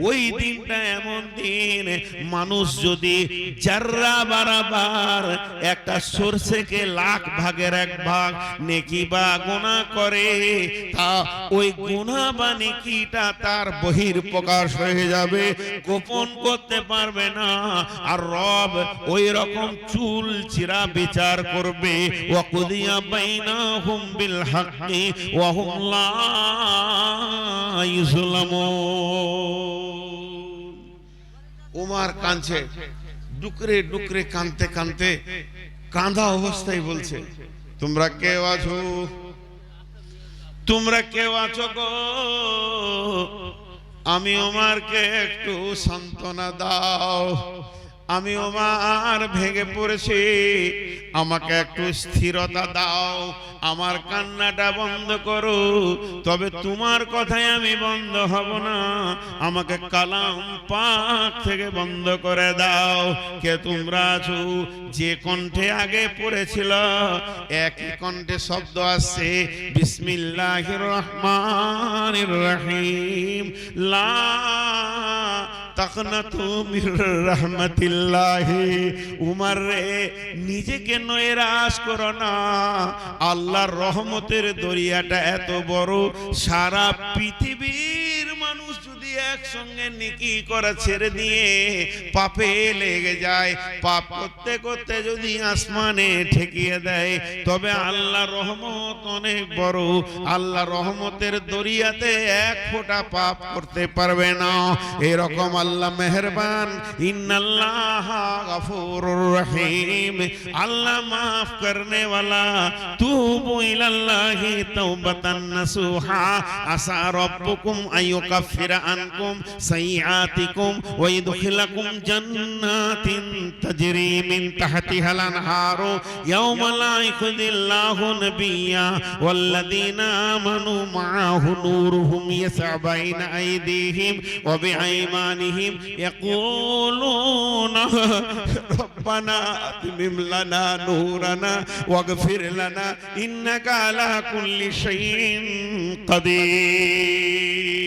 ওই দিনটা এমন দিন, মানুষ যদি জাররা বারাবার একটা সরষেকে লাখ ভাগের এক ভাগ নেকি বা গুনাহ করে, তা ওই গুনাহ বা নেকিটা তার বহির প্রকাশ হয়ে যাবে, গোপন করতে পারবে না। আর রব ওই রকম চুল চিরা বিচার করবে। ওয়াকুদিয়া বাইনাহুম বিল হাক্কি ওয়া হুম লা ইউযলামুন। ওমর কাঁদছে, ডুকরে ডুকরে কাঁদতে কাঁদতে কাঁদা অবস্থায় বলছে, তোমরা কেউ আছো? তোমরা কেউ আছো গো? আমি ওমরকে একটু সান্ত্বনা দাও। আমি ওমর ভেঙে পড়েছি, আমাকে একটু স্থিরতা দাও, আমার কান্নাটা বন্ধ করো। তবে তোমার কথায় আমি বন্ধ হব না, আমাকে কালাম পাক থেকে বন্ধ করে দাও। কে তোমরা আছো? যে কণ্ঠে আগে পড়েছিল একই কণ্ঠে শব্দ আসছে, বিসমিল্লাহির রহমানির রহিম, লা তাকনাতু মির রাহমাতিল্লাহি। উমর রে, নিজেকে নৈরাশ করো না, আল্লাহর রহমতের দরিয়াটা এত বড়, সারা পৃথিবীর মানুষ যদি একসঙ্গে নেকি করা ছেড়ে দিয়ে পাপে লেগে যায়, পাপ করতে করতে যদি আসমানে ঠেকিয়ে দেয়, তবে আল্লাহর রহমত অনেক বড়। আল্লাহর রহমতের দরিয়াতে এক ফোঁটা পাপ করতে পারবে না। এরকম আল্লাহ মেহেরবান, ইন্নাল্লাহা গফুরুর রহিম, আল্লাহ মাফ করনে ওয়ালা। তুবু ইলাল্লাহি তাওবাতান নাসুহা, আসা রাব্বুকুম আইয়ুকাফিরা আনকুম সাইয়্যাতিকুম ওয়া ইদখিলাকুম জান্নাতিন তাজরি মিন তাহতিহাল আনহারু ইয়াওমা লা ইখযিল্লাহু নাবিয়্যা ওয়াল্লাযীনা আমানু মাআহু নূরুহুম ইয়াসআ বাইনা আইদিহিম ওয়া বিআইমানিহিম ইয়াকুলুনা রব্বানা আতমিম লানা নূরানা ওয়াগফির লানা ইন্নাকা আলা কুল্লি শাইইন কাদির।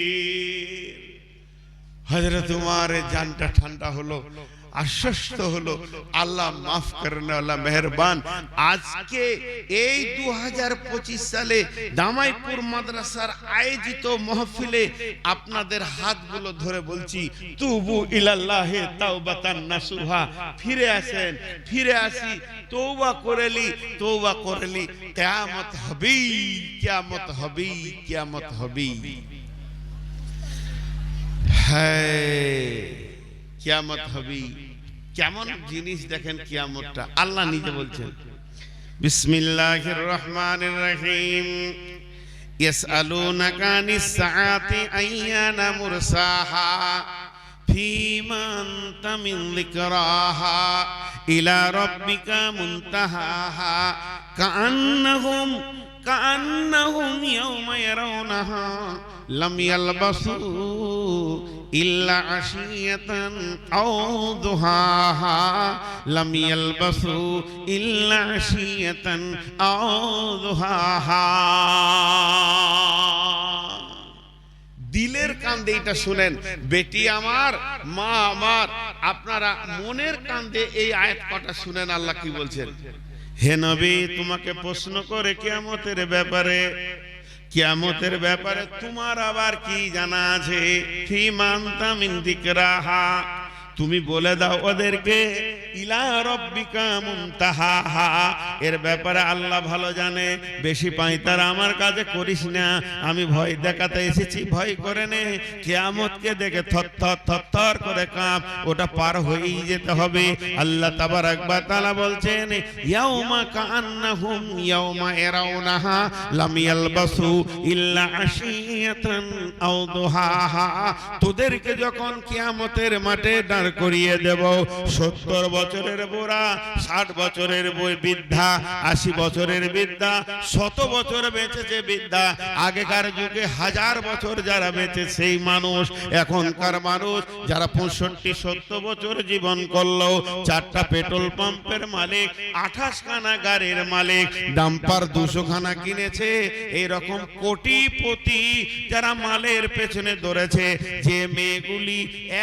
হযরত উমরের জানটা ঠান্ডা হলো, আশ্বস্ত হলো, আল্লাহ মাফ করেন, আল্লাহ মেহেরবান। আজকে এই 2025 সালে দামাইপুর মাদ্রাসার আয়োজিত মাহফিলে আপনাদের হাতগুলো ধরে বলছি, তুবু ইলাল্লাহি তাওবাতান নাসুহা, ফিরে আসেন, ফিরে আসি, তওবা করেলি, তওবা করেলি, কিয়ামত হবে, কিয়ামত হবে, কিয়ামত হবে। হ্যাঁ, কিয়ামত হবে। কেমন জিনিস দেখেন কিয়ামতটা, আল্লাহ নিজে বলছেন, বিসমিল্লাহির রহমানির রহিম, ইয়াসআলুনাকা আনিস সাআতি আইয়ানা মুরসাহা ফীমা আনতা মিন যিকরাহা ইলা রাব্বিকা মুনতাহাহা কাআন্নাহুম ইয়াওমা ইয়ারাউনাহা লাম ইয়ালবাসু ইল্লা আশিয়াতান আও দুহাহা লাম ইয়ালবাসু ইল্লা আশিয়াতান আও দুহাহা। দিলের কান্দে এটা শুনেন, বেটি আমার, মা আমার, আপনারা মনের কান্দে এই আয়াত কটা শুনেন। আল্লাহ কি বলছেন? হে নবী, তোমাকে প্রশ্ন করে কিয়ামতের ব্যাপারে, কিয়ামতের ব্যাপারে তোমার আবার কি জানা আছে? ফীমা আনতা মিন যিকরাহা, তুমি বলে দাও ওদেরকে, ইলা রাব্বিকা মুনতাহাহা, এর ব্যাপারে আল্লাহ ভালো জানে। বেশি পাইতার আমার কাছে করিস না, আমি ভয় দেখাতে এসেছি, ভয় করে নে। কিয়ামতকে দেখে থরথর থরথর করে কাঁপ, ওটা পার হয়েই যেতে হবে। আল্লাহ তাবারাক ওয়া তাআলা বলছেন, ইয়াউমা কাআন্নাহুম ইয়াউমা ইয়ারাউনাহা লাম ইয়ালবাসু ইল্লা আশিয়াতান আও দুহাহা, তোদেরকে যখন কিয়ামতের মাঠে দাঁড় করিয়ে দেব, 70 বছরের বুড়া, 60 বছরের বৃদ্ধা, 80 বছরের বৃদ্ধা, 100 বছর বেঁচেছে বৃদ্ধা। আগেকার যুগে 1000 বছর যারা বেঁচে সেই মানুষ, এখনকার মানুষ যারা 65-70 বছর জীবন করলো, 4টা পেট্রোল পাম্পের মালিক, 28 খানা গাড়ির মালিক, ডাম্পার 200 খানা কিনেছে, এইরকম কোটিপতি যারা মালের পেছনে দৌড়েছে। যে মেয়েগুলি,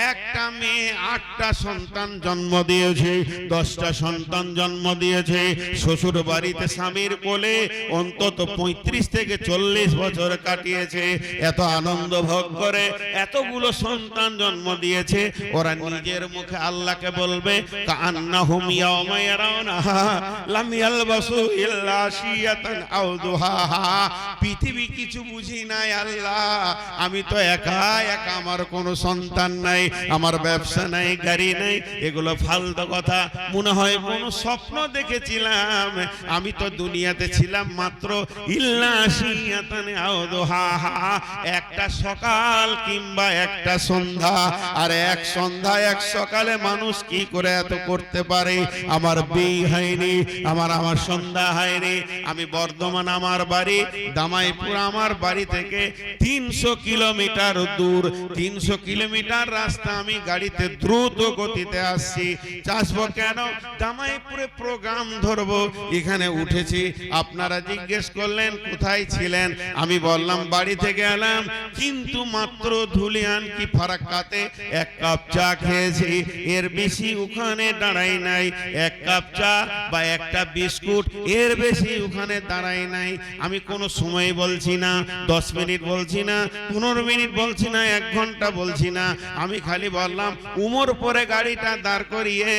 একটা মেয়ে 8টা সন্তান জন্ম দিয়েছে, 10টা সন্তান জন্ম দিয়েছে, শ্বশুর বাড়িতে স্বামীর কোলে অন্তত 35 থেকে 40 বছর কাটিয়েছে, এত আনন্দ ভোগ করে এতগুলো সন্তান জন্ম দিয়েছে। ওরা নিজের মুখে আল্লাহকে বলবে কান্নাহুম ইয়াওমা ইয়ারাউনাহা লাম ইয়ালবাসু ইল্লা আশিয়াতান আও দুহাহা, পৃথিবী কিছু বুঝি নাই আল্লাহ, আমি তো একা একা, আমার কোনো সন্তান নাই, আমার ব্যবসা নাই, গাড়ি নাই, এগুলো ফালতু কথা, মনে হয় কোনো স্বপ্ন দেখেছিলাম, আমি তো দুনিয়াতে ছিলাম মাত্র ইল্লা আশিয়াতান আও দুহাহা, একটা সকাল কিংবা একটা সন্ধ্যা। আর এক সন্ধ্যা এক সকালে মানুষ কি করে এত করতে পারে? আমার বিয়ে হয়নি, আমার সন্ধ্যা হয়নি, আমি বর্ধমান আমার বাড়ি, দামাইপুর আমার বাড়ি থেকে 300 কিলোমিটার দূর, 300 কিলোমিটার রাস্তা আমি গাড়িতে দ্রুত গতিতে আসছি। চাষবো কেন? দামাইপুরে প্রোগ্রাম ধরবো, এখানে উঠেছি। আপনারা জিজ্ঞেস করলেন কোথায় ছিলেন, আমি বললাম বাড়ি থেকে এলাম, কিন্তু মাত্র ধুলিয়ান কি ফারাক্কাতে 1 কাপ চা খেয়েছি, এর বেশি ওখানে দাঁড়াই নাই। 1 কাপ চা বা একটা বিস্কুট, এর বেশি ওখানে দাঁড়াই নাই। আমি কোনো সময় বলছি না, 10 মিনিট বলছি না, 15 মিনিট বলছি না, 1 ঘন্টা বলছি না, আমি খালি বললাম উমর পরে গাড়িটা দাঁড় করিয়ে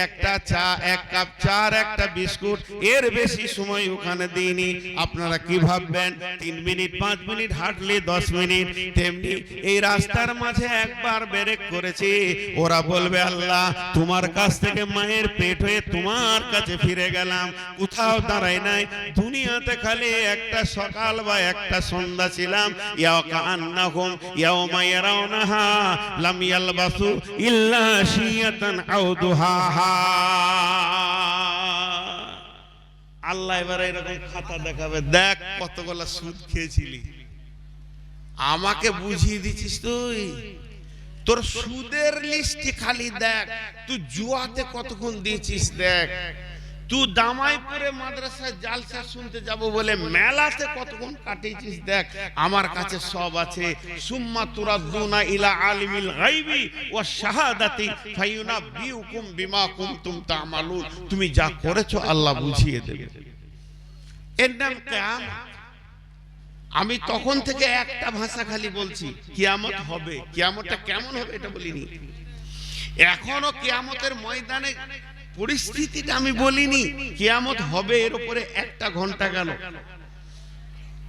একটা চা, 1 কাপ চা আর একটা বিস্কুট, এর বেশি সময় ওখানে দিইনি। আপনারা কি ভাববেন 3 মিনিট 5 মিনিট হাঁটলে 10 মিনিট, তেমনি এই রাস্তার মাঝে একবার ব্রেক করেছি। ওরা বলবে আল্লাহ তোমার কাছ থেকে মায়ের পেট হয়ে তোমার কাছে ফিরে গেলাম, কোথাও দাঁড়াই নাই, দুনিয়াতে খালি একটা সকাল বা একটা সন্ধ্যা ছিলাম। ইয়া কান্নাহুম ইয়াওমা ইয়ারাউনাহা লাম ইয়ালবাসু ইল্লা আশিয়াতান আও দুহাহা। আল্লাহ এবারে এরকম খাতা দেখাবে, দেখ কতগুলা সুদ খেয়েছিলি, আমাকে বুঝিয়ে দিছিস তুই, তোর সুদের লিস্ট খালি দেখ, তুই জুয়াতে কতক্ষণ দিয়েছিস দেখ, তুই দামাইপুরে মাদ্রাসায় জালসা শুনতে যাব বলে মেলাতে কতক্ষণ কাটিয়েছিস দেখ, আমার কাছে সব আছে। সুম্মা তুরাদ্দুনা ইলা আলিমিল গায়বি ওয়াশ শাহাদাতি ফায়ুনাব্বিউকুম বিমা কুনতুম তা'মালুন, তুমি যা করেছো আল্লাহ বুঝিয়ে দেবে। এর নাম কিয়ামত। আমি তখন থেকে একটা ভাষা খালি বলছি, কিয়ামত হবে। কিয়ামতটা কেমন হবে এটা বলিনি, এখনো কিয়ামতের ময়দানে পরিস্থিতিটা আমি বলিনি, কিয়ামত হবে এর উপরে 1 ঘন্টা গেল।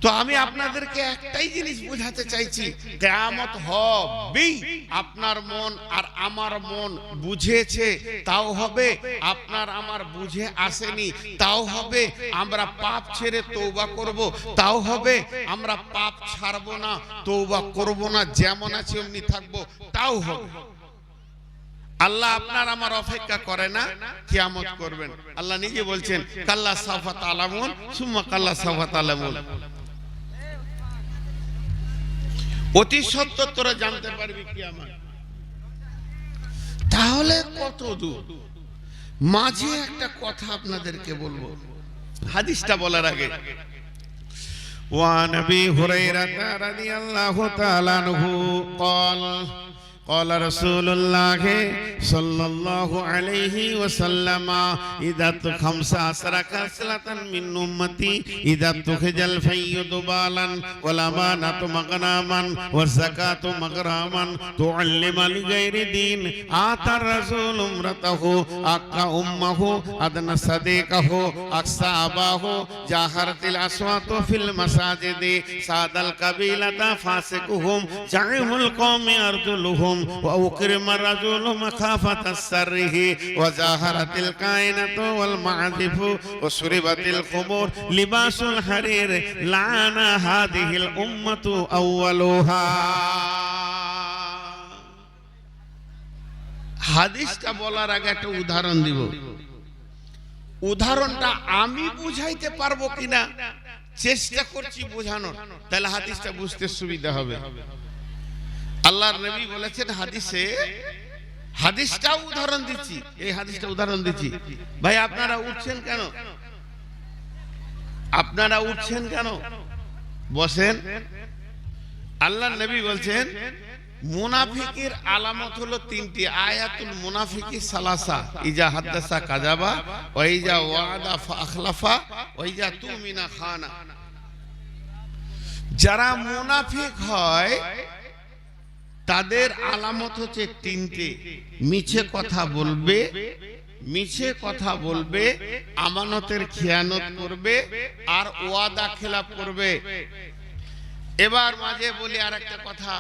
তো আমি আপনাদেরকে একটাই জিনিস বোঝাতে চাইছি, কিয়ামত হবে। আপনার মন আর আমার মন বুঝেছে তাও হবে, আপনার আমার বুঝে আসেনি তাও হবে। আমরা পাপ ছেড়ে তওবা করব তাও হবে, আমরা পাপ ছাড়বো না, তওবা করব না, যেমন আছে এমনি থাকবো তাও হবে। আল্লাহ আপনার আমার অপেক্ষা করে না, কিয়ামত করবেন। আল্লাহ নিজে বলছেন কাল্লা সাওফা তা'লামুন সুম্মা কাল্লা সাওফা তা'লামুন, অতি সত্বর তোরা জানতে পারবি কিয়ামত। তাহলে কত দূর মাঝে একটা কথা আপনাদেরকে বলবো হাদিসটা বলার আগে। ওয়া নবী হুরায়রা রাদিয়াল্লাহু তাআলা আনহু قال قال رسول الله صلى الله عليه وسلم إذا خمس عشر خصلة من أمتي إذا اتخذ الفي ضبالا والأمانة مغنما والزكاة مغراما تعلم لغير دين آتى الرسول امرته أقى أمه أدنى صديقه أقصى أباه جاهرت الأصوات في المساجد ساد القبيلة فاسقهم زعيم القوم أرجلهم وأكرم الرجل مخافة السره وزاهرت الكائنة والمعازف وشربت الخمور لباس الحرير لعن هذه الأمة أولها। হাদিসটা বলার আগে একটা উদাহরণ দিব। উদাহরণটা আমি বুঝাইতে পারবো কিনা চেষ্টা করছি বোঝানোর, তাহলে হাদিসটা বুঝতে সুবিধা হবে। আল্লাহর নবী বলেছেন হাদিসে, হাদিসটা উদাহরণ দিচ্ছি, এই হাদিসটা উদাহরণ দিচ্ছি। ভাই আপনারা উঠছেন কেন? আপনারা উঠছেন কেন? বসেন। আল্লাহর নবী বলছেন মুনাফিকের আলামত হলো তিনটি। আয়াতুল মুনাফিকি সালাসা, ইজা হাদাসা কাযাবা ওয়া ইজা ওয়াদা ফাখলাফা ওয়া ইজা তুমিনা খানা। যারা মুনাফিক হয় তাদের আলামত হচ্ছে তিনটি। মিছে কথা বলবে, মিছে কথা বলবে, আমানতের খেয়ানত করবে, আর ওয়াদা খেলাপ করবে। এবার মাঝে বলি আরেকটা কথা,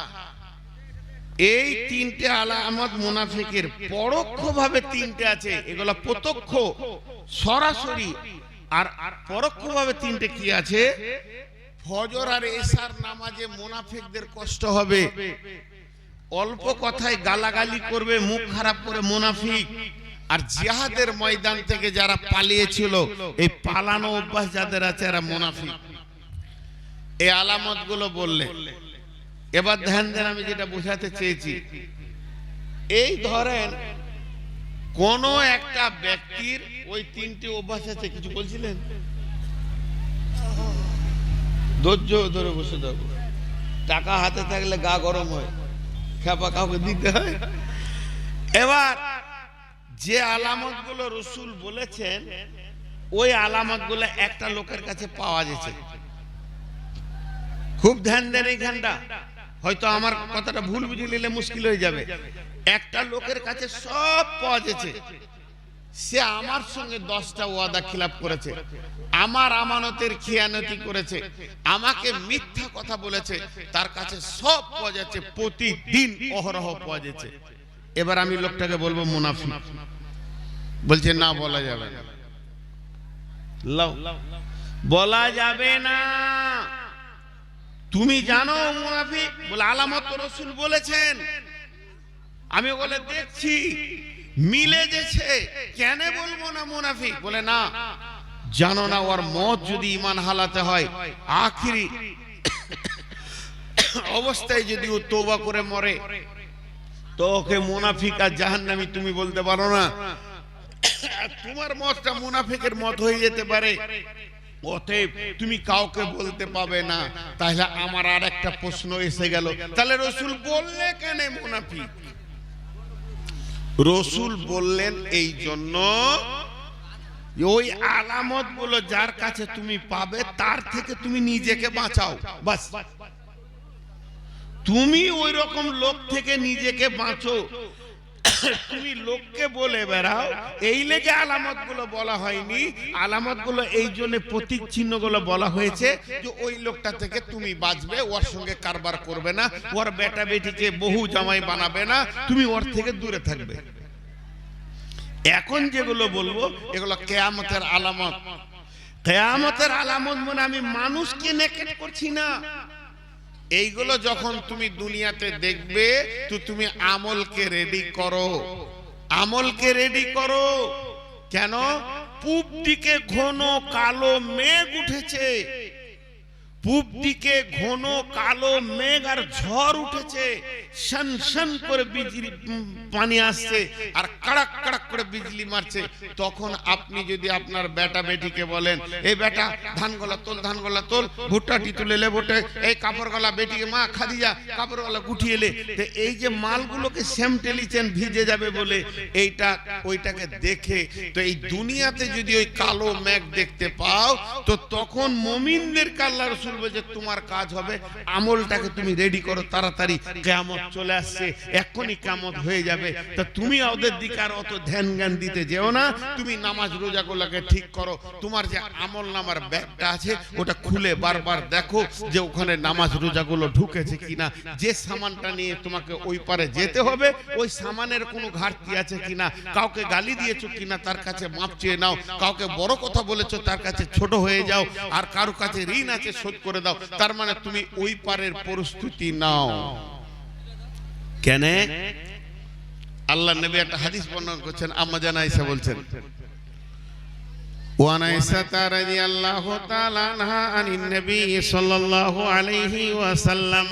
এই তিনটে আলামত মুনাফিকের পরোক্ষভাবে তিনটে আছে, এগুলো প্রত্যক্ষ সরাসরি, আর পরোক্ষভাবে তিনটে কি আছে? ফজর আর এশার নামাজে মুনাফিকদের কষ্ট হবে, অল্প কথায় গালাগালি করবে, মুখ খারাপ করে মুনাফিক। আর জিহাদের ময়দান থেকে যারা পালিয়েছিল, এই পালানো অভ্যাস যাদের আছে এরা মুনাফিক। এই আলামত গুলো বললে এবার ধ্যান দেন, আমি যেটা বোঝাতে চেয়েছি। এই ধরেন কোন একটা ব্যক্তির ওই তিনটি অভ্যাস আছে, কিছু বলছিলেন? ধৈর্য ধরে বসে থাকো, টাকা হাতে থাকলে গা গরম হয়, খেপা কাউকে দিতে হয়। এবার যে আলামত গুলো রসুল বলেছেন, ওই আলামত গুলো একটা লোকের কাছে পাওয়া যাচ্ছে। খুব ধ্যান দেন এইখানটা, হয়তো আমার কথাটা ভুল বুঝে নিলে মুশকিল হয়ে যাবে। একটা লোকের কাছে সব পাওয়া যাচ্ছে, সে আমার সঙ্গে 10টা ওয়াদা খিলাফ করেছে, আমার আমানতের খেয়ানতি করেছে, আমাকে মিথ্যা কথা বলেছে, তার কাছে সব পাওয়া যাচ্ছে, প্রতিদিন অহরহ পাওয়া যাচ্ছে। এবার আমি লোকটাকে বলবো মুনাফিক, বলছে না বলা যাবে না, বলা যাবে না। তুমি জানো মুনাফিক? বলে আলামত রাসূল বলেছেন। আমি বলে দেখছি মিলে গেছে, কেন বলবো না মুনাফিক? বলে না, জানো না ওর মত যদি ঈমান হালাতে হয়, আখিরি অবস্থায় যদি ও তওবা করে মরে, তো ওকে মুনাফিক আর জাহান্নামী তুমি বলতে পারো না। তোমার মতটা মুনাফিকের মত হয়ে যেতে পারে, অতএব তুমি কাউকে বলতে পাবে না। তাহলে আমার আর একটা প্রশ্ন এসে গেল, তাহলে রসুল বললে কেন মুনাফিক? রসুল বললেন এই জন্য, ওই আলামত গুলো যার কাছে তুমি পাবে তার থেকে তুমি নিজেকে বাঁচাও, বাস। তুমি ওই রকম লোক থেকে নিজেকে বাঁচো। তুমি লোককে বলে বেড়াও, এই লেগে আলামত গুলো বলা হয়নি। আলামত গুলো এই জন্য, প্রতীক চিহ্ন গুলো বলা হয়েছে যে ওই লোকটা থেকে তুমি বাঁচবে, ওর সঙ্গে কারবার করবে না, ওর বেটা বেটিকে বহু জামাই বানাবে না, তুমি ওর থেকে দূরে থাকবে। এখন যেগুলো বলবো এগুলো কিয়ামতের আলামত। কিয়ামতের আলামত মানে আমি মানুষকে নেকেট করছি না। এইগুলো যখন তুমি দুনিয়াতে দেখবে, তো তুমি আমলকে রেডি করো, আমলকে রেডি করো। কেন? পূব দিকে ঘন কালো মেঘ উঠেছে, পূব দিকে ঘন কালো মেঘ আর ঝড় উঠেছে, শন শন করে বিজলি পানি আসছে আর কড়াক কড়াক করে বিজলি মারছে। তখন আপনি যদি আপনার বেটা বেটিকে বলেন, এই বেটা ধান গলা তোল, ধান গলা তোল, ভুট্টাটি তুলে লে ভুট্টে, এই কাপড় গলা বেটিকে মা খাদিজা কাপড় গলা গুটিয়ে এলে, এই যে মালগুলোকে সেমটেলিছেন ভিজে যাবে বলে, এইটা ওইটাকে দেখে, তো এই দুনিয়াতে যদি ওই কালো মেঘ দেখতে পাও, তো তখন মুমিনদেরকে আল্লাহ রাসূল বলছে তোমার কাজ হবে আমলটাকে তুমি রেডি করো, তাড়াতাড়ি কিয়ামত চলে আসছে, এখনই কিয়ামত হয়ে যাবে। তা তুমি ওদের দিকে আর অত ধ্যান জ্ঞান দিতে যেও না, তুমি নামাজ রোজাগুলোকে ঠিক করো। তোমার যে আমল নামার ব্যাগটা আছে ওটা খুলে বারবার দেখো যে ওখানে নামাজ রোজাগুলো ঢুকেছে কিনা, যে সামানটা নিয়ে তোমাকে ওই পারে যেতে হবে ওই সামানের কোনো ঘাটতি আছে কিনা, কাউকে গালি দিয়েছো কিনা তার কাছে মাপ চেয়ে নাও, কাউকে বড় কথা বলেছো তার কাছে ছোট হয়ে যাও, আর কারো কাছে ঋণ আছে শোধ করে দাও। তার মানে তুমি ওই পারের প্রস্তুতি নাও। কেন? আল্লাহ নবী একটা হাদিস বর্ণনা করছেন, আম্মা জান আয়েশা বলছেন, ওয়া আয়েশা রাদিয়াল্লাহু তাআলা আনহা আনিন নবী সাল্লাল্লাহু আলাইহি ওয়াসাল্লাম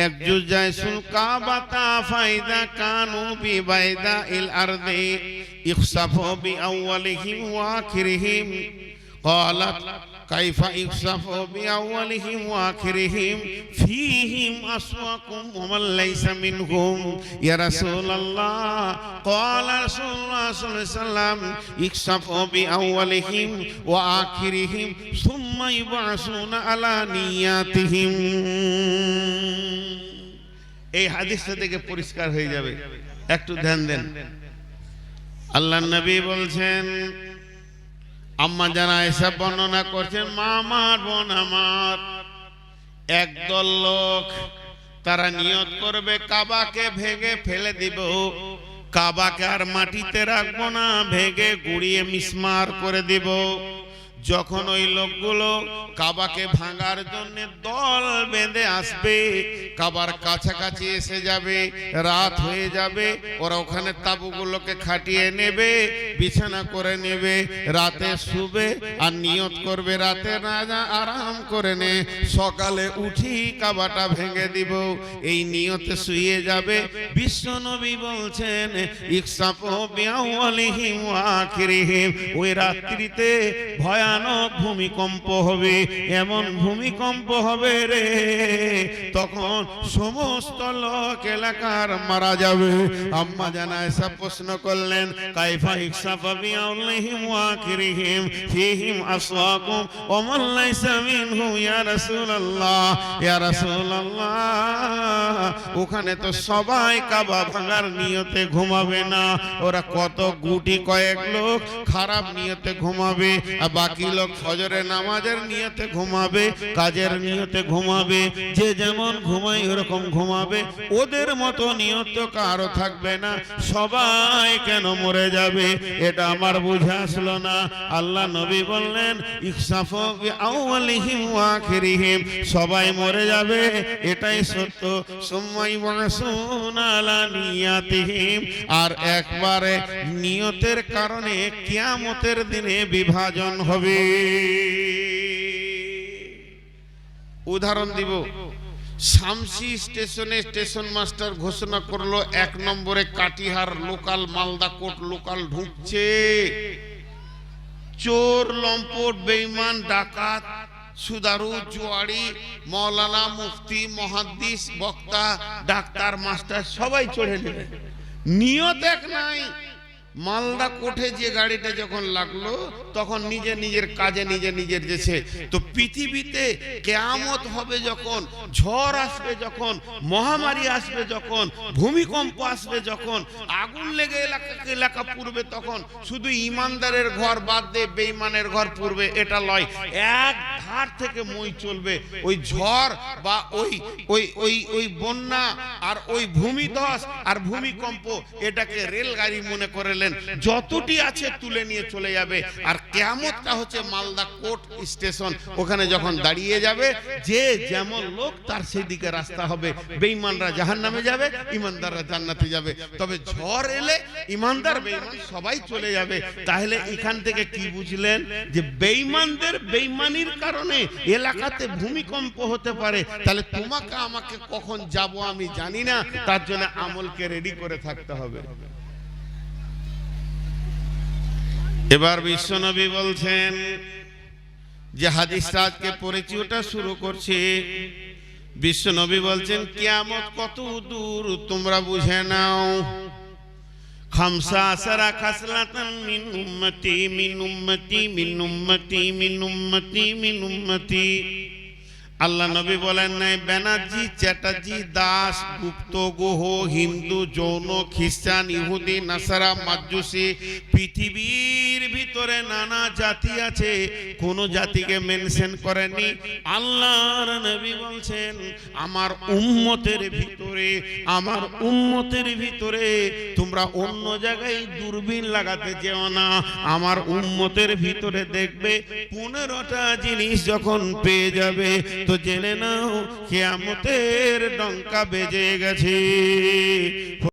একজুজাইসুল কাবাতা ফাইদা কানু বিবাইদা ইল আরদি ইখসাফু বিআউয়ালিহিম ওয়া আখিরিহিম ক্বালাত কাইফা ইখসাফু বিআউয়ালিহিম ওয়া আখিরিহিম ফীহিম আসওয়াকুম ওয়া মান লাইসা মিনহুম ইয়া রাসূলুল্লাহ ক্বালা রাসূলুল্লাহ সাল্লাল্লাহু আলাইহি ওয়াসাল্লাম ইখসাফু বিআউয়ালিহিম ওয়া আখিরিহিম সুম্মা ইবআসুনা আলা নিয়াতিহিম। এই হাদিসটা থেকে পরিষ্কার হয়ে যাবে, একটু ধ্যান দেন। আল্লাহর নবী বলছেন, আম্মা জান আয়েশা বর্ণনা করছেন, মা আমার বোন আমার, একদল লোক তারা নিয়ত করবে কাবাকে ভেঙে ফেলে দিব, কাবাকে আর মাটিতে রাখবো না, ভেঙে গুড়িয়ে মিসমার করে দিব। যখন ওই লোকগুলো কাবাকে ভাঙার জন্য দল বেঁধে আসবে, কাবার কাছাকাছি এসে যাবে, রাত হয়ে যাবে, ওরা ওখানে তাঁবুগুলোকে খাটিয়ে নেবে, বিছানা করে নেবে, রাতে শুবে আর নিয়ত করবে রাতে রাজা আরাম করে নে, সকালে উঠি কাবাটা ভেঙে দিব, এই নিয়তে শুয়ে যাবে। বিশ্বনবী বলছেন ইখসাফু বিআউয়ালিহিম ওয়া আখিরিহিম, ওই রাত্রিতে ভয়ানক ভূমিকম্প হবে, এমন ভূমিকম্প হবে রে, তখন সমস্ত লোক এলাকার মারা যাবে। আম্মা জান আয়েশা প্রশ্ন করলেন, কাইফা ইখসাফু বিআউয়ালিহিম ওয়া আখিরিহিম ফীহিম আসওয়াকুম ওয়া মান লাইসা মিনহুম ইয়া রাসূলুল্লাহ, ইয়া রাসূলুল্লাহ ওখানে তো সবাই কাবা ভাঙার নিয়তে ঘুমাবে না, ওরা কত গুটি কয়েক লোক খারাপ নিয়তে ঘুমাবে, আর বাকি লোক ফজরের নামাজের নিয়তে ঘুমাবে, কাজের নিয়তে ঘুমাবে, যে যেমন ঘুমায় ওরকম ঘুমাবে, ওদের মতো নিয়ত কারো থাকবে না, সবাই কেন মরে যাবে, এটা আমার বুঝে আসলো না। আল্লাহ নবী বললেন ইখসাফু বিআউয়ালিহিম ওয়া আখিরিহিম, সবাই মরে যাবে, এটাই সত্য। সুম্মা ইবআসুনা আলা নিয়াতিহিম, আর একবারে নিয়তের কারণে কিয়ামতের দিনে বিভাজন হবে। উদাহরণ দিব, শামসি স্টেশনে স্টেশন মাস্টার ঘোষণা করলো 1 নম্বরে Katihar local, Malda court local ঢুকছে, চোর লম্পট বেঈমান ডাকাত সুদারু জুয়ারি মৌলানা মুফতি মুহাদ্দিস বক্তা ডাক্তার মাস্টার সবাই চড়ে নেবে, নিয়ত এক নাই। মালদা কোঠে যে গাড়িটা যখন লাগলো তখন নিজে নিজের কাজে নিজে নিজের যেছে। তো পৃথিবীতে কিয়ামত হবে যখন, ঝড় আসবে যখন, মহামারী আসবে যখন, ভূমিকম্প আসবে যখন, আগুন লেগে এলাকা পুড়বে, তখন শুধু ইমানদারের ঘর বাদ দিয়ে বেঈমানের ঘর পুড়বে এটা লয়, এক ধার থেকে মই চলবে। ওই ঝড় বা ওই বন্যা আর ওই ভূমিধস আর ভূমিকম্প এটাকে রেলগাড়ি মনে করে যতটি আছে তুলে নিয়ে চলে যাবে। আর কিয়ামতটা হচ্ছে মালদা কোর্ট স্টেশন, ওখানে যখন দাঁড়িয়ে যাবে যে যেমন লোক তার সেই দিকে রাস্তা হবে, বেঈমানরা জাহান্নামে যাবে, ইমানদাররা জান্নাতে যাবে। তবে ঝড় এলে ইমানদার বেঈমান সবাই চলে যাবে। তাহলে এখান থেকে কি বুঝলেন যে বেঈমানদের বেঈমানির কারণে এলাকাতে ভূমিকম্প হতে পারে। তাহলে তোমাকে আমাকে কখন যাব আমি জানি না, তার জন্য আমলকে রেডি করে থাকতে হবে। এবার বিশ্বনবী বলছেন যে হাদিসটা আজকে পড়েছি ওটা শুরু করছি। বিশ্বনবী বলছেন কিয়ামত কত দূর তোমরা বুঝে নাও। খামসা আসারা খাসলাতান মিন উম্মতি মিন উম্মতি মিন উম্মতি মিন উম্মতি মিন উম্মতি। আল্লাহ নবী বলেন নাই ব্যানার্জি, চ্যাটার্জি, দাস, গুপ্ত, গুহ, হিন্দু, জৈন, খ্রিস্টান, ইহুদি, নাসারা, মাজুসি, পৃথিবীর ভিতরে নানা জাতি আছে, কোন জাতিকে মেনশন করেননি। আল্লাহর নবী বলছেন আমার উম্মতের ভিতরে তোমরা অন্য জায়গায় দূরবীন লাগাতে যেও না। আমার উম্মতের ভিতরে দেখবে 15টা জিনিস যখন পেয়ে যাবে তো জেনে নাও কিয়ামতের ডঙ্কা বেজে গেছে।